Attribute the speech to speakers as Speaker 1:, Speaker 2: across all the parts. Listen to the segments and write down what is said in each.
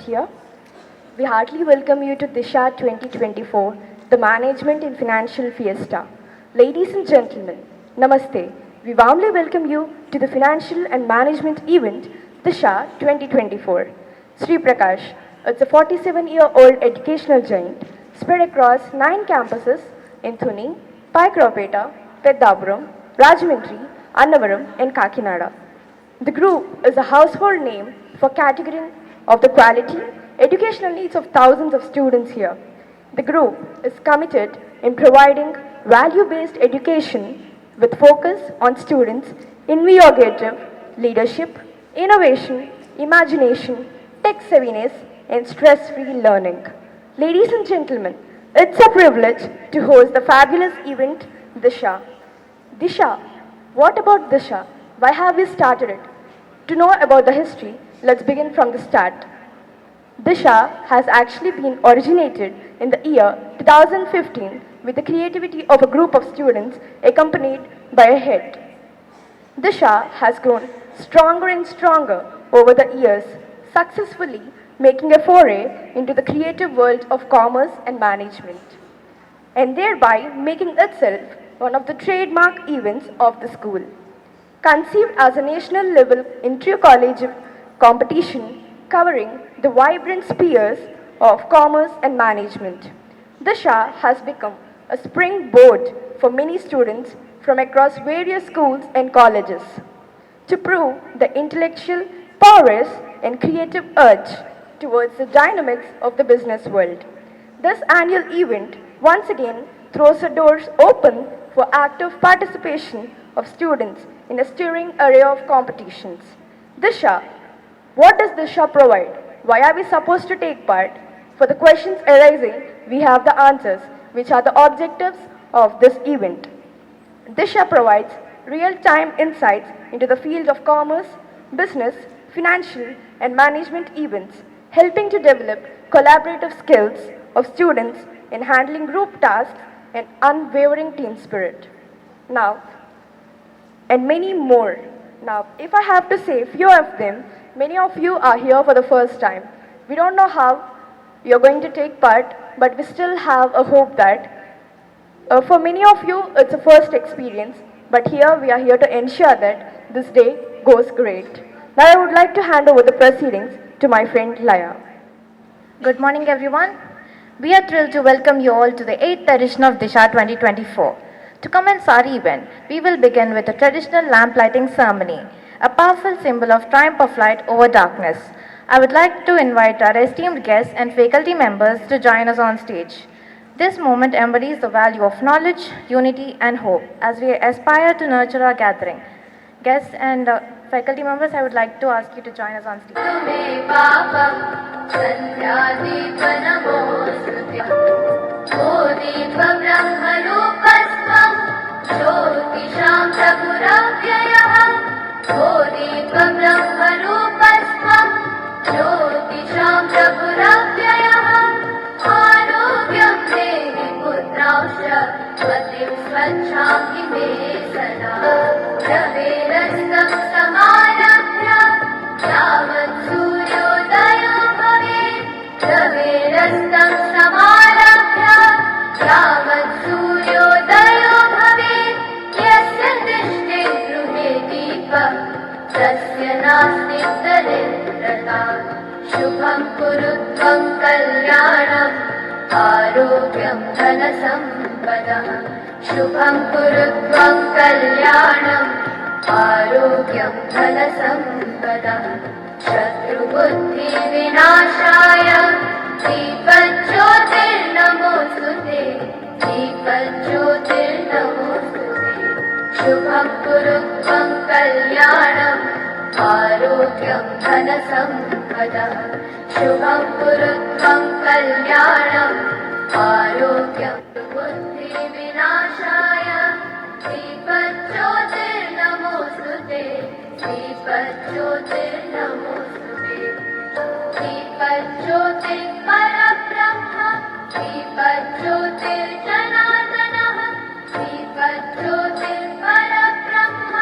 Speaker 1: present here. We heartily welcome you to DISHA 2024, the Management in Financial Fiesta. Ladies and gentlemen, Namaste. We warmly welcome you to the Financial and Management event, DISHA 2024. SriPrakash, it's a 47-year-old educational giant spread across 9 campuses in Thuni, Paikropeta, Peddapuram, Rajahmundry, Annavaram, and Kakinada. The group is a household name for categorizing of the quality educational needs of thousands of students here. The group is committed in providing value-based education with focus on students' innovative leadership, innovation, imagination, tech savviness, and stress-free learning. Ladies and gentlemen, it's a privilege to host the fabulous event, DISHA. DISHA, what about DISHA? Why have we started it? To know about the history, let's begin from the start. DISHA has actually been originated in the year 2015 with the creativity of a group of students accompanied by a head. DISHA has grown stronger and stronger over the years, successfully making a foray into the creative world of commerce and management, and thereby making itself one of the trademark events of the school. Conceived as a national level inter-college competition covering the vibrant spheres of commerce and management, DISHA has become a springboard for many students from across various schools and colleges to prove the intellectual prowess and creative urge towards the dynamics of the business world. This annual event once again throws the doors open for active participation of students in a stirring array of competitions. DISHA, what does DISHA provide? Why are we supposed to take part? For the questions arising, we have the answers, which are the objectives of this event. DISHA provides real-time insights into the field of commerce, business, financial, and management events, helping to develop collaborative skills of students in handling group tasks and unwavering team spirit. Now, and many more. Now, if I have to say few of them, many of you are here for the first time. We don't know how you're going to take part, but we still have a hope that for many of you, it's a first experience, but here we are here to ensure that this day goes great. Now, I would like to hand over the proceedings to my friend Laya.
Speaker 2: Good morning, everyone. We are thrilled to welcome you all to the 8th edition of DISHA 2024. To commence our event, we will begin with a traditional lamp lighting ceremony, a powerful symbol of triumph of light over darkness. I would like to invite our esteemed guests and faculty members to join us on stage. This moment embodies the value of knowledge, unity, and hope as we aspire to nurture our gathering. Guests and faculty members, I would like to ask you to join us on stage.
Speaker 3: शुभं कुरुत्वं कल्याणम् आरोग्यं धनसम्पदः शुभं कुरुत्वं कल्याणम् आरोग्यं धनसम्पदः शत्रुबुद्धिविनाशाय दीपज्योतिर्नमोऽस्तुते दीपज्योतिर्नमोऽस्तुते शुभं कुरुत्वं कल्याणम् आरोग्यं धनसम्पदः शुभं कुरुत्वं कल्याणम् आरोग्यं बुद्धिविनाशाय दीपज्योतिर्नमोऽस्तुते दीपज्योतिर्नमोऽस्तुते दीपज्योतिर्परब्रह्म दीपज्योतिर्जनार्दनः दीपज्योतिर्परब्रह्म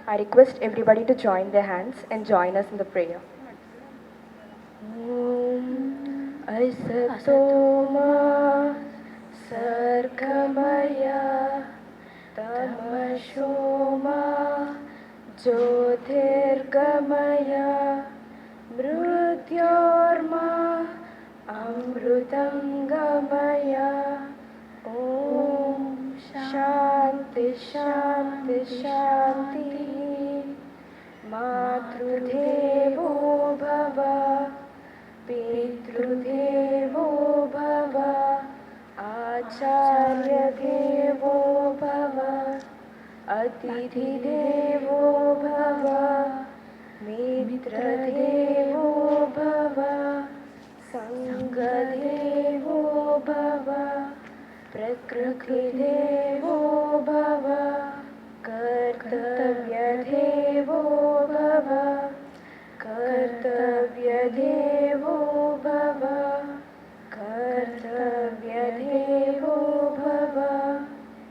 Speaker 1: I request everybody to join their hands and join us in the prayer. असतो मा सर्गमय तमसो मा ज्योतिर्गमय मृत्योर्मा अमृतं गमय ॐ शान्ति शान्ति शान्तिः मातृदेवो भव पितृदेवो भव आचार्यदेवो भव अतिथिदेवो भव मित्रदेवो भव सङ्गदेवो भव प्रकृतिदेवो भव कर्तव्यदेवो भव कर्तव्यदेवो भव कर्तव्यदेवो भव.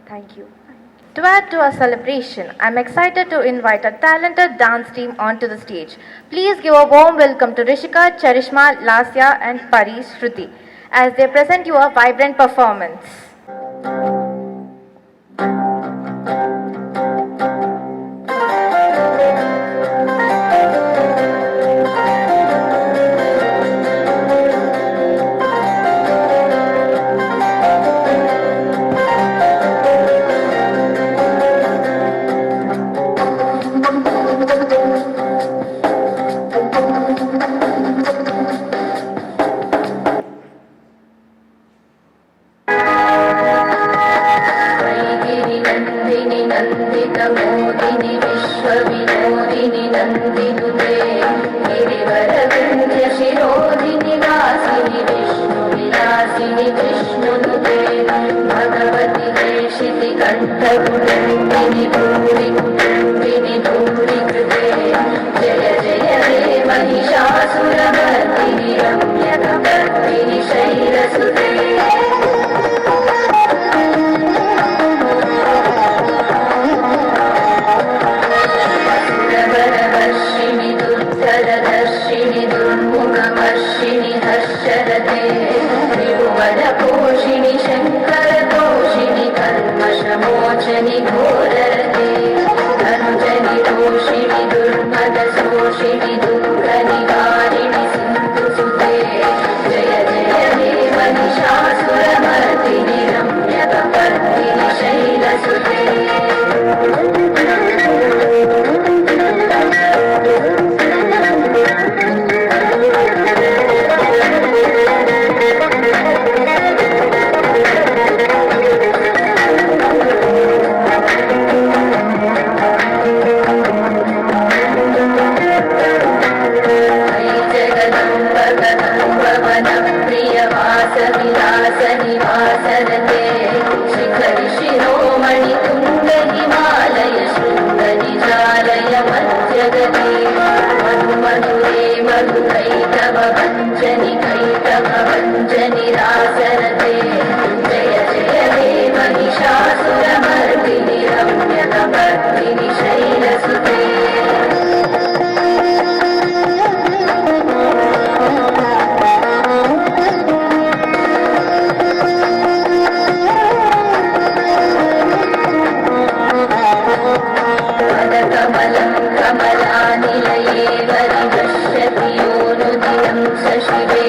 Speaker 1: Thank you.
Speaker 2: To add to our celebration, I'm excited to invite a talented dance team onto the stage. Please give a warm welcome to Rishika, Charishma, Lasya and Pari Shruti as they present you a vibrant performance.
Speaker 3: नन्दितमोदिनि विश्वविनोदिनि नन्दिनुते गिरिवरविन्ध्यशिरोदिनि वासिनि विष्णुविलासिनि विष्णुनुते भगवति देशिति कण्ठकुटुम्बिनि भूरि कुटुम्बिनि भूरि कृते जय जय हे महिषासुरमर्दिनि रम्यकपर्दिनि शैलसुते दर्शिनि दुर्मुखमर्षिणि हर्षरते त्रिभुवनपोषिणि शङ्करतोषिणि कल्मषमोचनि घोररते धनुजनि तोषिणि दुर्मदशोषिणि दुःखनिवारिणि सिन्धुसुते जय जय हे महिषासुरमर्दिनि रम्यकपर्दिनि शैलसुते निवासरते शिखरि शिरोमणि तुङ्ग हिमालय शृङ्गनिजालय मध्यगते मधु मधुरे मधुकैटभ भञ्जनि कैटभ भञ्जनि रासरते जय जय हे महिषासुरमर्दिनि रम्यकपर्दिनि शैलसुते कमलं कमलानिलये परिदृश्यति योनुदिनं शशिवे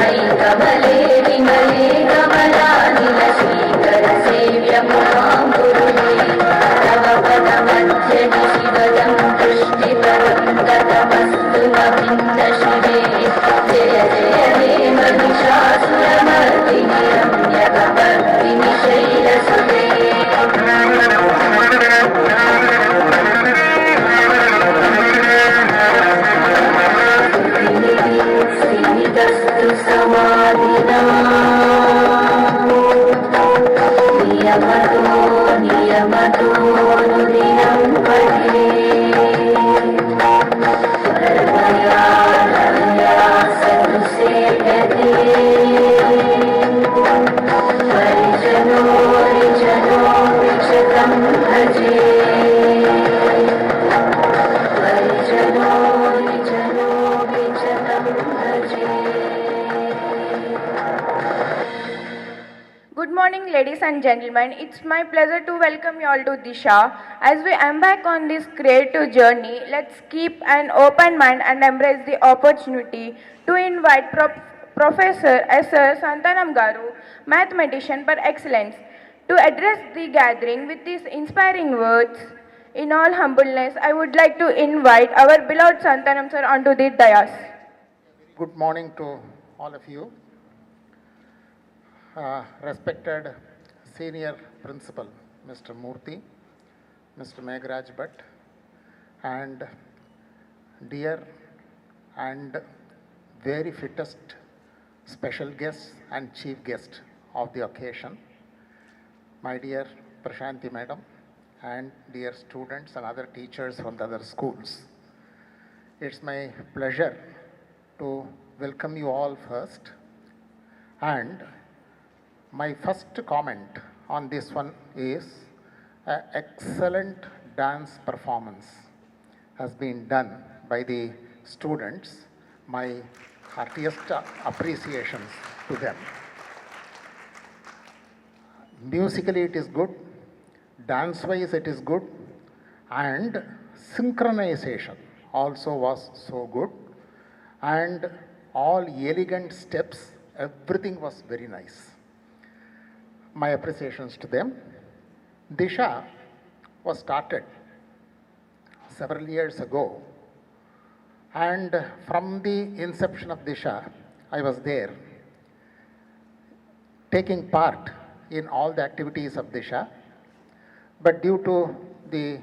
Speaker 3: अयि कमले विमले कमलानिल श्रीकर सेव्यमुखां गुरुवे तव पदमध्यनि शिवदं दृष्टिपदं गतमस्तु न भिन्न शिवे जय जय हे महिषासुरमर्दिनि रम्यकपर्दिनि शैलसुते श्रीदस्तु समाधिना नियमतो नुदिनं पठे परमया सतु सेव्यते परिजनो विचतं भजे परिजनो विचतं भजे
Speaker 4: morning, ladies and gentlemen. It's my pleasure to welcome you all to DISHA. As we embark on this creative journey, let's keep an open mind and embrace the opportunity to invite Professor S.R. Santanam Garu, mathematician par excellence, to address the gathering with these inspiring words. In all humbleness, I would like to invite our beloved Santanam sir onto the dais.
Speaker 5: Good morning to all of you. Respected Senior Principal, Mr. Murthy, Mr. Meghraj Bhatt, and dear and very fittest special guest and chief guest of the occasion, my dear Prashanti Madam, and dear students and other teachers from the other schools. It's my pleasure to welcome you all first, and my first comment on this one is an excellent dance performance has been done by the students. My heartiest appreciations to them. Musically it is good, dance-wise it is good, and synchronization also was so good, and all elegant steps, everything was very nice. My appreciations to them. DISHA was started several years ago, and from the inception of DISHA, I was there taking part in all the activities of DISHA, but due to the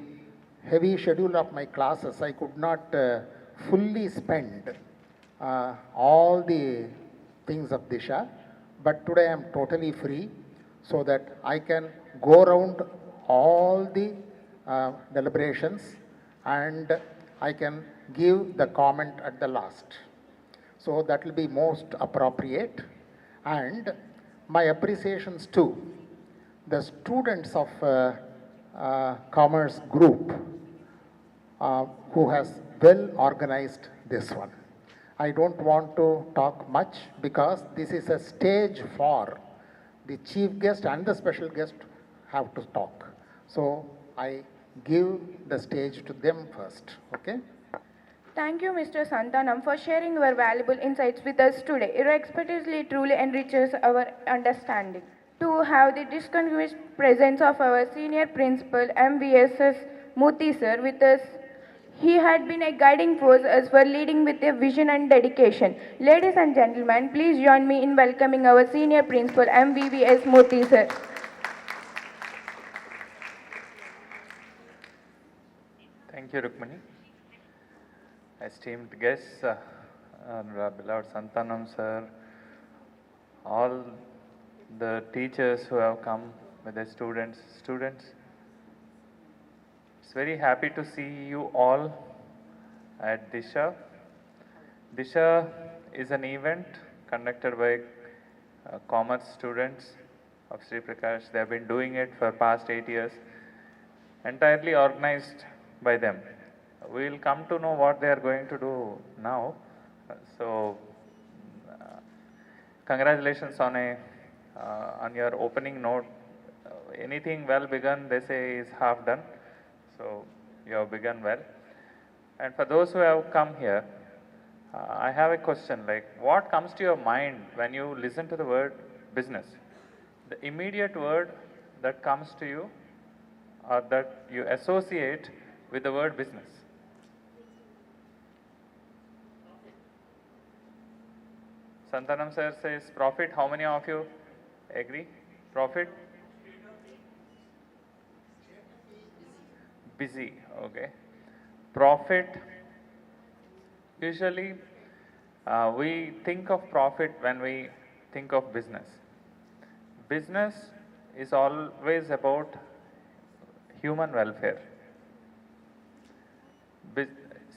Speaker 5: heavy schedule of my classes, I could not fully spend all the things of DISHA, but today I am totally free, so that I can go around all the deliberations and I can give the comment at the last. So that will be most appropriate. And my appreciations to the students of Commerce Group who has well organized this one. I don't want to talk much because this is a stage for the chief guest and the special guest have to talk. So I give the stage to them first, okay?
Speaker 4: Thank you, Mr. Santanam, for sharing your valuable insights with us today. Your expertise truly enriches our understanding. To have the distinguished presence of our senior principal, MVSS Murthy sir, with us. He had been a guiding force as for leading with a vision and dedication. Ladies and gentlemen, please join me in welcoming our senior principal, MVVS Murthy sir.
Speaker 6: Thank you, Rukmani. Esteemed guests, our beloved Santanam sir, all the teachers who have come with the students. It's very happy to see you all at DISHA. DISHA is an event conducted by commerce students of SriPrakash. They have been doing it for past 8 years, entirely organized by them. We will come to know what they are going to do now. So, congratulations on your opening note. Anything well begun, they say, is half done. So, you have begun well. And for those who have come here, I have a question, like, what comes to your mind when you listen to the word business? The immediate word that comes to you or that you associate with the word business. Santanam sir says profit. How many of you agree? Profit? Busy, okay. Profit, usually we think of profit when we think of business. Business is always about human welfare.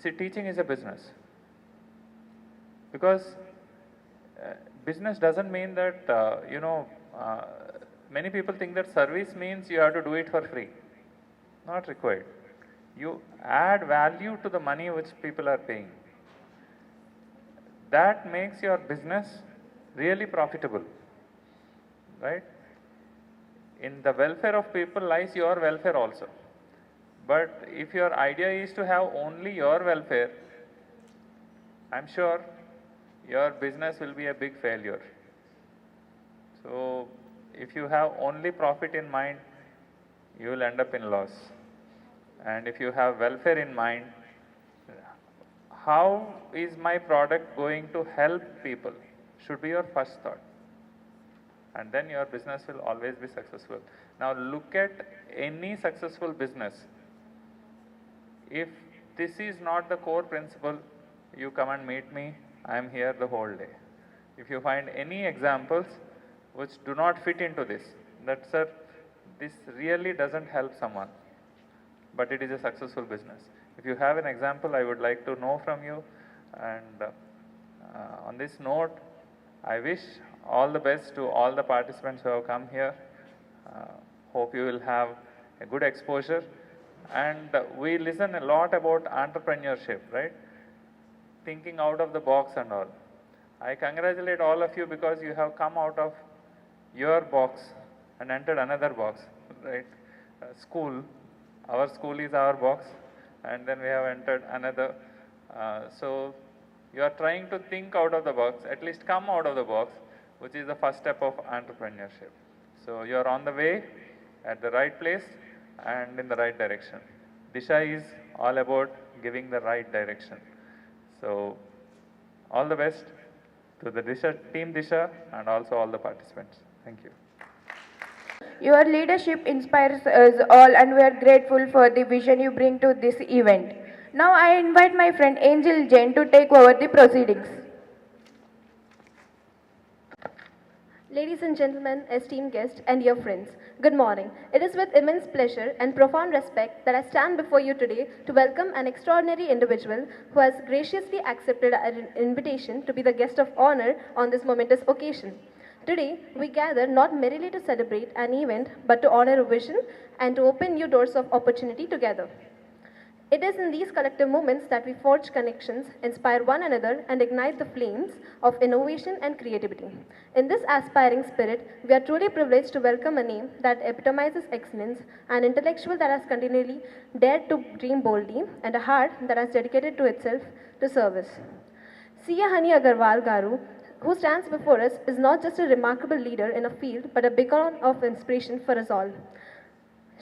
Speaker 6: See, teaching is a business. Because business doesn't mean that, many people think that service means you have to do it for free. Not required. You add value to the money which people are paying. That makes your business really profitable, right? In the welfare of people lies your welfare also. But if your idea is to have only your welfare, I'm sure your business will be a big failure. So if you have only profit in mind, you will end up in loss. And if you have welfare in mind, how is my product going to help people should be your first thought. And then your business will always be successful. Now look at any successful business. If this is not the core principle, you come and meet me, I am here the whole day. If you find any examples which do not fit into this, that sir, this really doesn't help someone, but it is a successful business. If you have an example, I would like to know from you. And on this note, I wish all the best to all the participants who have come here. Hope you will have a good exposure. And we listen a lot about entrepreneurship, right? Thinking out of the box and all. I congratulate all of you because you have come out of your box and entered another box, right? School, our school is our box, and then we have entered another. So you are trying to think out of the box, at least come out of the box, which is the first step of entrepreneurship. So you are on the way, at the right place, and in the right direction. DISHA is all about giving the right direction. So all the best to the DISHA, team DISHA, and also all the participants. Thank you.
Speaker 4: Your leadership inspires us all, and we are grateful for the vision you bring to this event. Now I invite my friend Angel Jain to take over the proceedings.
Speaker 1: Ladies and gentlemen, esteemed guests, and dear friends, good morning. It is with immense pleasure and profound respect that I stand before you today to welcome an extraordinary individual who has graciously accepted an invitation to be the guest of honor on this momentous occasion. Today, we gather not merely to celebrate an event, but to honor a vision and to open new doors of opportunity together. It is in these collective moments that we forge connections, inspire one another, and ignite the flames of innovation and creativity. In this aspiring spirit, we are truly privileged to welcome a name that epitomizes excellence, an intellectual that has continually dared to dream boldly, and a heart that has dedicated to itself to service. Siya Hani Agarwal Garu, who stands before us, is not just a remarkable leader in a field, but a beacon of inspiration for us all.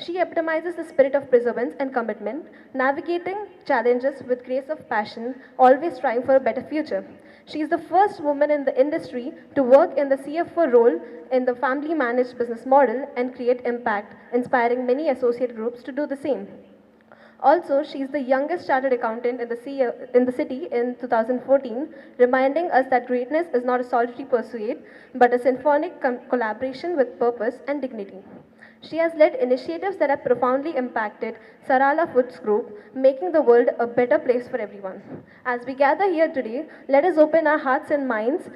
Speaker 1: She epitomizes the spirit of perseverance and commitment, navigating challenges with grace of passion, always striving for a better future. She is the first woman in the industry to work in the CFO role in the family managed business model and create impact, inspiring many associate groups to do the same. Also, she is the youngest chartered accountant in the city in 2014, reminding us that greatness is not a solitary pursuit, but a symphonic collaboration with purpose and dignity. She has led initiatives that have profoundly impacted Sarala Foods Group, making the world a better place for everyone. As we gather here today, let us open our hearts and minds,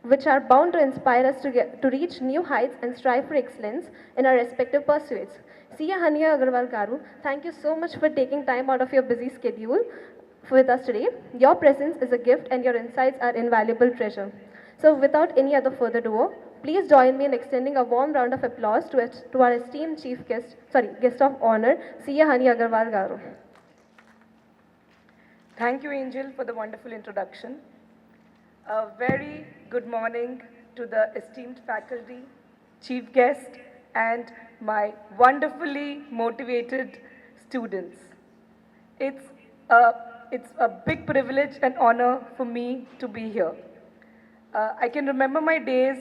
Speaker 1: which are bound to inspire us to reach new heights and strive for excellence in our respective pursuits. Siya Hania Agarwal Garu, thank you so much for taking time out of your busy schedule with us today. Your presence is a gift and your insights are invaluable treasure. So without any other further ado, please join me in extending a warm round of applause to our esteemed guest of honor, Siya Hani Agarwal Garu.
Speaker 7: Thank you, Angel, for the wonderful introduction. A very good morning to the esteemed faculty, chief guest, and my wonderfully motivated students. It's a big privilege and honor for me to be here. I can remember my days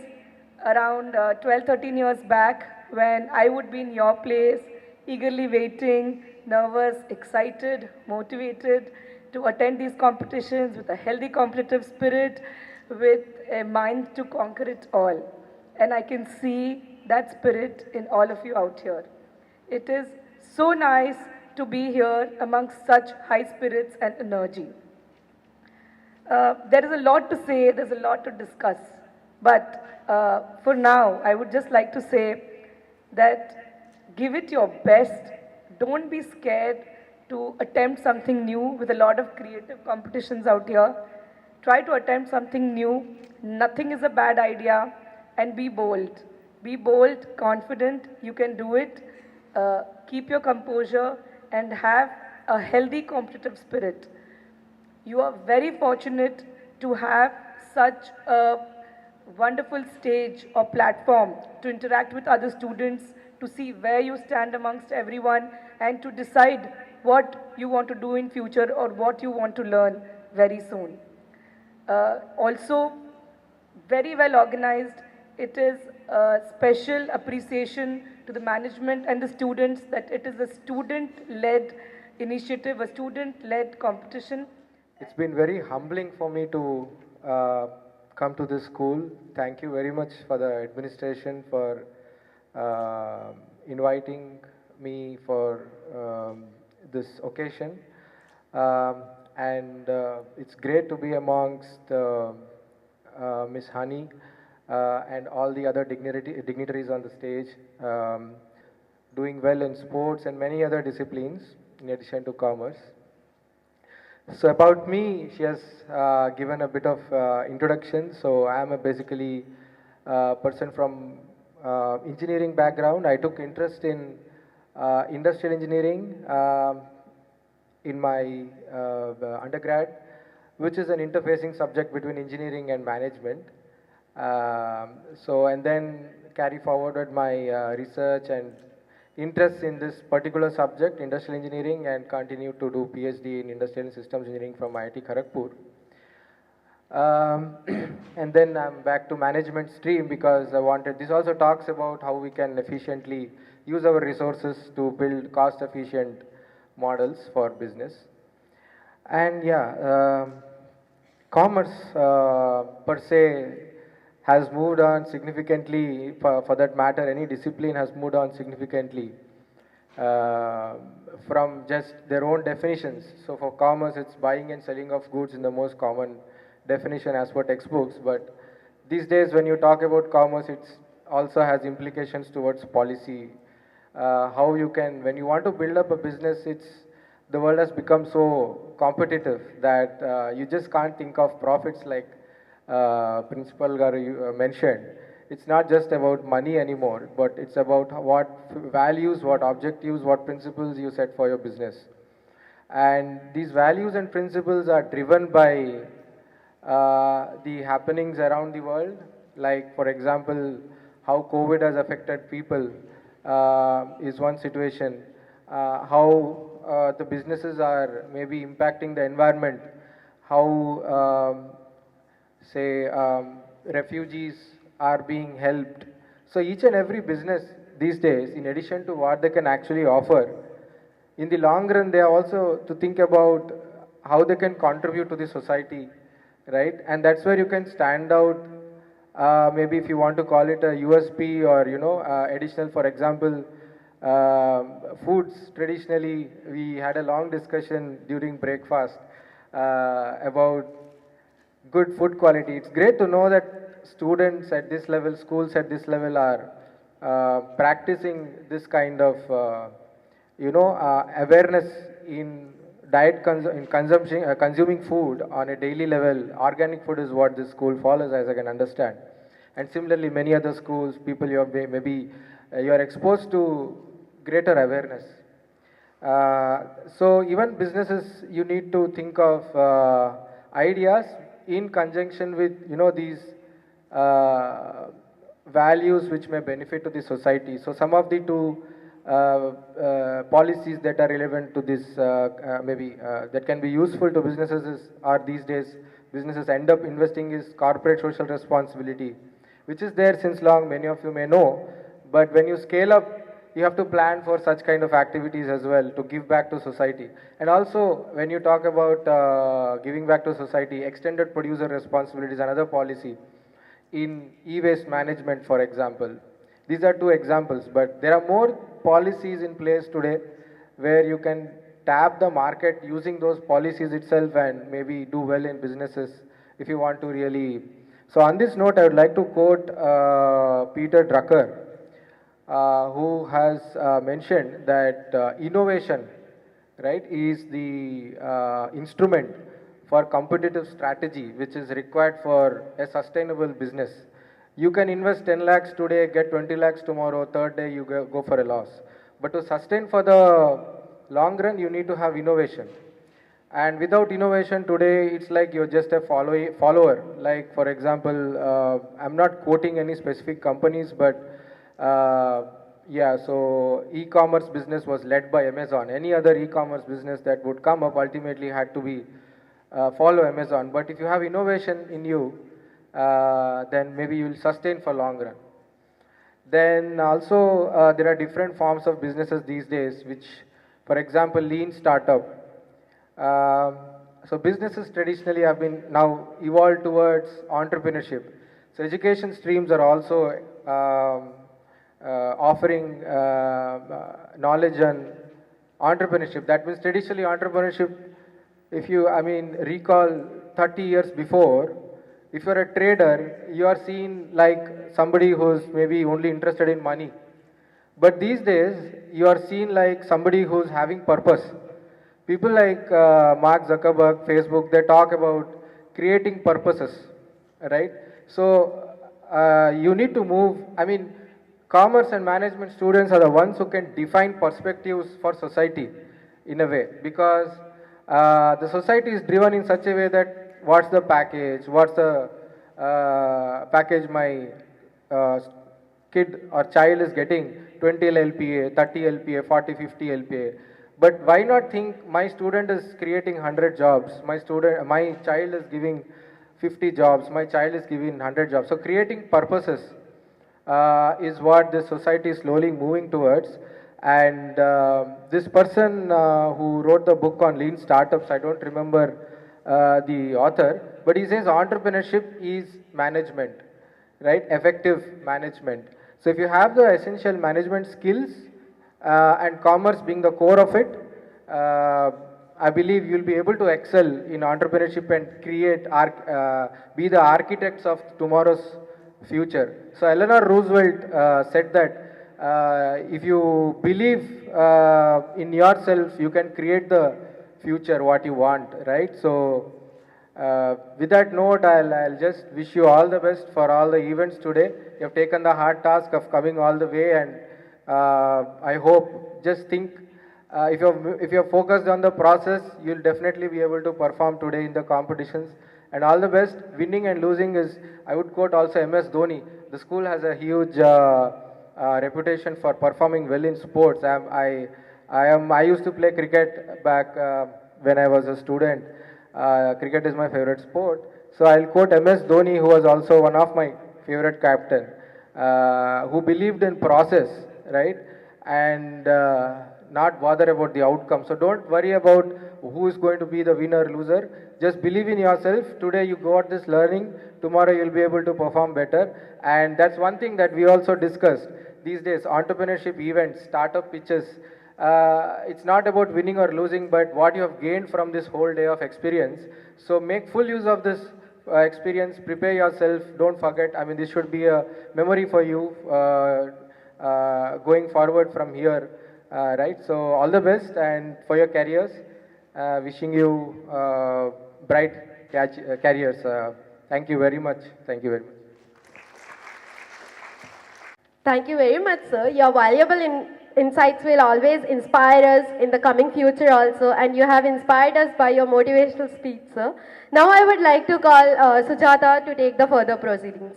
Speaker 7: around 12, 13 years back when I would be in your place, eagerly waiting, nervous, excited, motivated to attend these competitions with a healthy competitive spirit, with a mind to conquer it all. And I can see that spirit in all of you out here. It is so nice to be here amongst such high spirits and energy. There is a lot to say, there's a lot to discuss, but for now, I would just like to say that give it your best. Don't be scared to attempt something new with a lot of creative competitions out here. Try to attempt something new. Nothing is a bad idea, and be bold. Be bold, confident, you can do it. Keep your composure and have a healthy competitive spirit. You are very fortunate to have such a wonderful stage or platform to interact with other students, to see where you stand amongst everyone, and to decide what you want to do in future or what you want to learn very soon. Also, very well organized. It is a special appreciation to the management and the students that it is a student-led initiative, a student-led competition.
Speaker 8: It's been very humbling for me to uh, come to this school. Thank you very much for the administration for inviting me for this occasion. And it's great to be amongst Miss Honey and all the other dignitaries on the stage, doing well in sports and many other disciplines in addition to commerce. So about me, she has given a bit of introduction. So I am a basically person from engineering background. I took interest in industrial engineering in my undergrad, which is an interfacing subject between engineering and management. And then carry forwarded my research and interest in this particular subject, industrial engineering, and continue to do PhD in industrial and systems engineering from IIT Kharagpur. And then I'm back to management stream because I wanted, this also talks about how we can efficiently use our resources to build cost efficient models for business. And yeah, commerce per se has moved on significantly, for that matter, any discipline has moved on significantly from just their own definitions. So for commerce, it's buying and selling of goods in the most common definition as per textbooks. But these days, when you talk about commerce, it also has implications towards policy. How you can, when you want to build up a business, the world has become so competitive that you just can't think of profits like Principal Garu mentioned. It's not just about money anymore, but it's about what values, what objectives, what principles you set for your business. And these values and principles are driven by the happenings around the world, like for example, how COVID has affected people is one situation, how the businesses are maybe impacting the environment, how refugees are being helped. So each and every business these days, in addition to what they can actually offer, in the long run, they are also to think about how they can contribute to the society, right? And that's where you can stand out. Maybe if you want to call it a USP or additional, for example, foods. Traditionally, we had a long discussion during breakfast about good food quality. It's great to know that students at this level, schools at this level are practicing this kind of awareness in consuming food on a daily level. Organic food is what this school follows, as I can understand. And similarly, many other schools, people you are exposed to greater awareness. So even businesses, you need to think of ideas in conjunction with these values which may benefit to the society. So some of the two policies that are relevant to this that can be useful to businesses are these days businesses end up investing is corporate social responsibility, which is there since long, many of you may know. But when you scale up, you have to plan for such kind of activities as well to give back to society. And also, when you talk about giving back to society, extended producer responsibility is another policy in e-waste management, for example. These are two examples, but there are more policies in place today where you can tap the market using those policies itself and maybe do well in businesses if you want to really. So on this note, I would like to quote Peter Drucker, who has mentioned that innovation, right, is the instrument for competitive strategy which is required for a sustainable business. You can invest 10 lakhs today, get 20 lakhs tomorrow, third day you go for a loss. But to sustain for the long run, you need to have innovation. And without innovation today, it's like you're just a follower. Like, for example, I'm not quoting any specific companies, but yeah, so e-commerce business was led by Amazon. Any other e-commerce business that would come up ultimately had to be follow Amazon. But if you have innovation in you, then maybe you will sustain for long run. Then also there are different forms of businesses these days, which, for example, lean startup. So businesses traditionally have been now evolved towards entrepreneurship. So education streams are also offering knowledge on entrepreneurship. That means traditionally entrepreneurship, if you, recall 30 years before, if you're a trader, you are seen like somebody who's maybe only interested in money. But these days, you are seen like somebody who's having purpose. People like Mark Zuckerberg, Facebook, they talk about creating purposes, right? So you need to move. Commerce and management students are the ones who can define perspectives for society in a way, because the society is driven in such a way that what's the package, what's the package my kid or child is getting, 20 LPA, 30 LPA, 40, 50 LPA. But why not think my student is creating 100 jobs, my child is giving 50 jobs, my child is giving 100 jobs. So creating purposes is what the society is slowly moving towards. And this person who wrote the book on lean startups, I don't remember the author, but he says entrepreneurship is management, right? Effective management. So if you have the essential management skills and commerce being the core of it, I believe you'll be able to excel in entrepreneurship and create, be the architects of tomorrow's future. So Eleanor Roosevelt said that if you believe in yourself, you can create the future what you want, right? So with that note, I'll just wish you all the best for all the events today. You have taken the hard task of coming all the way, and I hope, just think, if you're focused on the process, you'll definitely be able to perform today in the competitions. And all the best. Winning and losing is, I would quote also MS Dhoni. The school has a huge reputation for performing well in sports. I used to play cricket back when I was a student. Cricket is my favorite sport. So I'll quote MS Dhoni, who was also one of my favorite captain, who believed in process, right? And not bother about the outcome. So don't worry about who is going to be the winner, loser. Just believe in yourself. Today you got this learning. Tomorrow you'll be able to perform better. And that's one thing that we also discussed these days. Entrepreneurship events, startup pitches. It's not about winning or losing, but what you have gained from this whole day of experience. So make full use of this experience. Prepare yourself. Don't forget. This should be a memory for you going forward from here. Right, so all the best and for your careers, wishing you bright careers. Thank you very much. Thank you very much.
Speaker 1: Thank you very much, sir. Your valuable insights will always inspire us in the coming future also, and you have inspired us by your motivational speech, sir. Now I would like to call Sujata to take the further proceedings.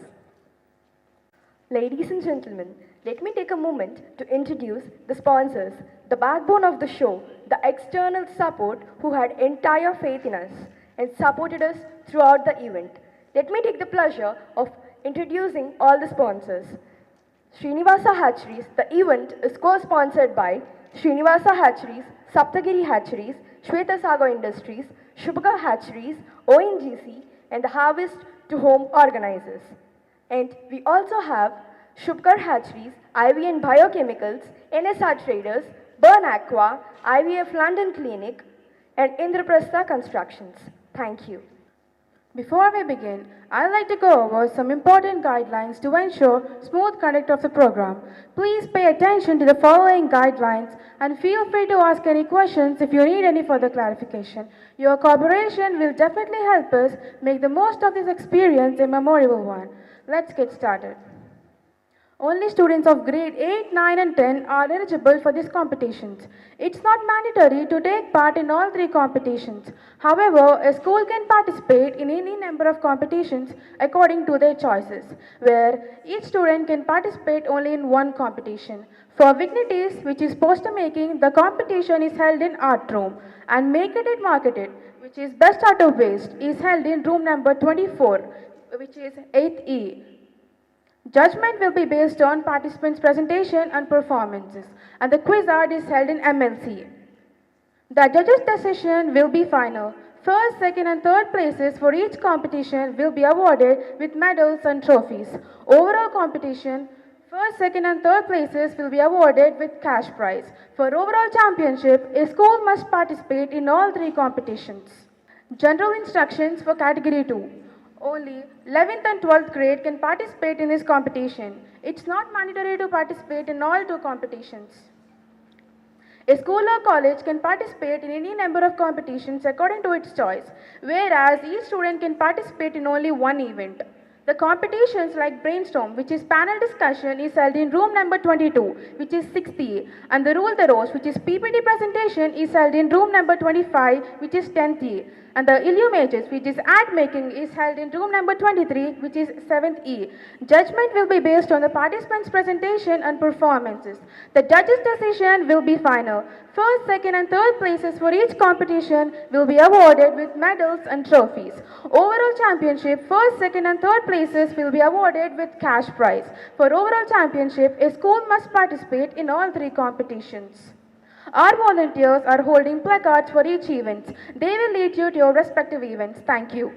Speaker 1: Ladies and gentlemen, let me take a moment to introduce the sponsors, the backbone of the show, the external support who had entire faith in us and supported us throughout the event. Let me take the pleasure of introducing all the sponsors. Srinivasa Hatcheries, the event is co-sponsored by Srinivasa Hatcheries, Saptagiri Hatcheries, Shweta Sagar Industries, Shubhaka Hatcheries, ONGC, and the Harvest to Home organizers. And we also have Shubhkar Hatcheries, IVN Biochemicals, NSR Traders, Burn Aqua, IVF London Clinic, and Indraprastha Constructions. Thank you.
Speaker 4: Before we begin, I'd like to go over some important guidelines to ensure smooth conduct of the program. Please pay attention to the following guidelines and feel free to ask any questions if you need any further clarification. Your cooperation will definitely help us make the most of this experience a memorable one. Let's get started. Only students of grade 8, 9 and 10 are eligible for these competitions. It's not mandatory to take part in all three competitions. However, a school can participate in any number of competitions according to their choices, where each student can participate only in one competition. For Vignities, which is poster making, the competition is held in art room, and Make It and Market It, which is best out of waste, is held in room number 24, which is 8th E. Judgment will be based on participants' presentation and performances, and the quiz art is held in MLC. The judges' decision will be final. First, second, and third places for each competition will be awarded with medals and trophies. Overall competition, first, second, and third places will be awarded with cash prize. For overall championship, a school must participate in all three competitions. General instructions for category 2. Only 11th and 12th grade can participate in this competition. It's not mandatory to participate in all two competitions. A school or college can participate in any number of competitions according to its choice, whereas each student can participate in only one event. The competitions like brainstorm, which is panel discussion, is held in room number 22, which is 6th E, and the rule the roast, which is PPT presentation, is held in room number 25, which is 10th E. And the illuminations, which is ad making, is held in room number 23, which is 7th E. Judgment will be based on the participants' presentation and performances. The judges' decision will be final. First, second, and third places for each competition will be awarded with medals and trophies. Overall championship, first, second, and third places will be awarded with cash prize. For overall championship, a school must participate in all three competitions. Our volunteers are holding placards for each event. They will lead you to your respective events. Thank you.